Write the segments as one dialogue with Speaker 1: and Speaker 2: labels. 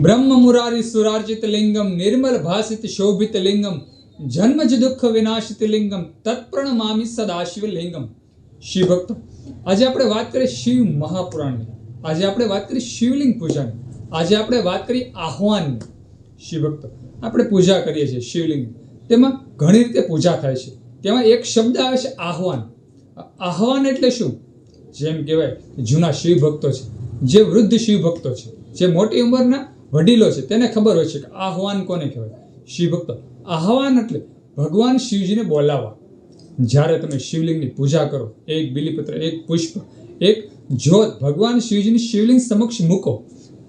Speaker 1: ब्रह्म मुरारी सुरार्जित लिंगम निर्मल भासित शोभित लिंगम जन्मज दुख विनाशित लिंगम तत्प्रणमामि सदाशिव लिंगम। शिव भक्त आज આપણે વાત કરીએ શિવ મહાપુરાણની, આજે આપણે વાત કરીએ શિવલિંગ પૂજાની, આજે આપણે વાત કરીએ આહવાનની। શિવ ભક્ત આપણે પૂજા કરીએ છીએ શિવલિંગ, તેમાં ઘણી રીતે પૂજા થાય છે। તેમાં એક શબ્દ આવે છે આહવાન। આહવાન એટલે શું? જેમ કહેવાય જૂના શિવ ભક્તો છે, જે વૃદ્ધ શિવ ભક્તો છે, જે મોટી ઉંમરના વડીલો છે, તેને ખબર હોય છે કે આહવાન કોને કહેવાય। શિવ ભક્તો આહવાન એટલે ભગવાન શિવજીને બોલાવવા। જ્યારે તમે શિવલિંગની પૂજા કરો, એક બિલીપત્ર, એક પુષ્પ, એક જ્યોત ભગવાન શિવજીની શિવલિંગ સમક્ષ મૂકો,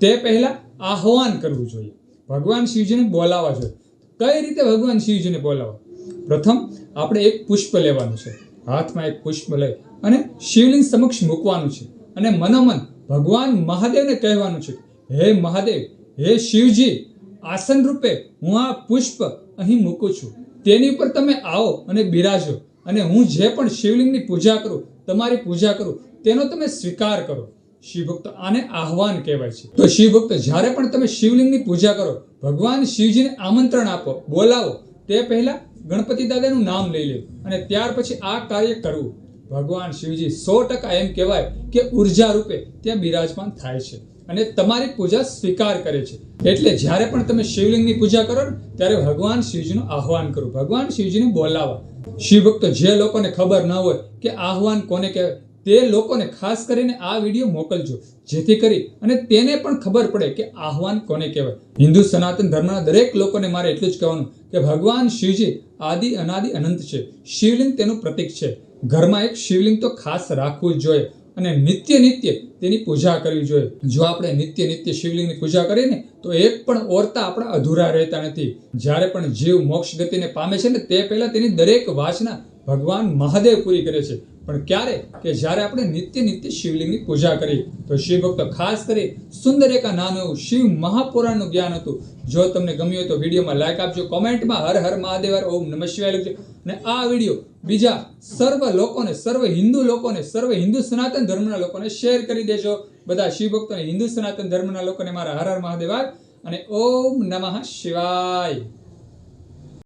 Speaker 1: તે પહેલા આહવાન કરવું જોઈએ, ભગવાન શિવજીને બોલાવવા જોઈએ। કઈ રીતે ભગવાન શિવજીને બોલાવવા? પ્રથમ આપણે એક પુષ્પ લેવાનું છે, હાથમાં એક પુષ્પ લઈ અને શિવલિંગ સમક્ષ મૂકવાનું છે અને મનોમન ભગવાન મહાદેવને કહેવાનું છે, હે મહાદેવ, હે શિવજી, આસન રૂપે હું આ પુષ્પ અહીં મૂકું છું, તેની ઉપર તમે આવો અને બિરાજો અને હું જે પણ શિવલિંગની પૂજા કરું, તમારી પૂજા કરું, તેનો તમે સ્વીકાર કરો। શિવ ભક્ત આને આહવાન કહેવાય છે। તો શિવ ભક્ત જ્યારે પણ તમે શિવલિંગની પૂજા કરો, ભગવાન શિવજીને આમંત્રણ આપો, બોલાવો, તે પહેલા ગણપતિ દાદાનું નામ લઈ લે અને ત્યાર પછી આ કાર્ય કરવું। ભગવાન શિવજી 100% એમ કહેવાય કે ઉર્જા રૂપે ત્યાં બિરાજમાન થાય છે અને તમારી પૂજા સ્વીકાર કરે છે। એટલે જ્યારે પણ તમે શિવલિંગની પૂજા કરો ને, ત્યારે ભગવાન શિવજીનું આહવાન કરો, ભગવાન શિવજીને બોલાવા। શિવ ભક્તો જે લોકોને ખબર ન હોય કે આહવાન કોને કહેવાય, તે લોકોને ખાસ કરીને આ વિડીયો મોકલજો, જેથી કરી અને તેને પણ ખબર પડે કે આહવાન કોને કહેવાય। હિન્દુ સનાતન ધર્મના દરેક લોકોને મારે એટલું જ કહેવાનું કે ભગવાન શિવજી આદિ અનાદિ અનંત છે, શિવલિંગ તેનું પ્રતીક છે। ઘરમાં એક શિવલિંગ તો ખાસ રાખવું જ જોઈએ અને નિત્ય તેની પૂજા કરવી જોઈએ। જો આપણે નિત્ય શિવલિંગની પૂજા કરીએ ને, તો એક પણ ઓરતા આપણા અધૂરા રહેતા નથી। જ્યારે પણ જીવ મોક્ષ ગતિને પામે છે ને, તે પહેલા તેની દરેક વાસના ભગવાન મહાદેવ પૂરી કરે છે। પણ ક્યારે? કે જ્યારે આપણે નિત્ય શિવલિંગની પૂજા કરીએ। તો શિવ ભક્તો ખાસ કરી સુંદર એક નાનું એવું શિવ મહાપુરાણનું જ્ઞાન હતું। જો તમને ગમ્યું હોય તો વિડીયોમાં લાઈક આપજો, કોમેન્ટમાં હર હર મહાદેવ, ઓમ નમઃ શિવાય લખજો અને આ વિડીયો બીજા સર્વ લોકોને, સર્વ હિન્દુ લોકોને, સર્વ હિન્દુ સનાતન ધર્મના લોકોને શેર કરી દેજો। બધા શિવ ભક્તોને, હિન્દુ સનાતન ધર્મના લોકોને મારા હર હર મહાદેવ અને ઓમ નમઃ શિવાય।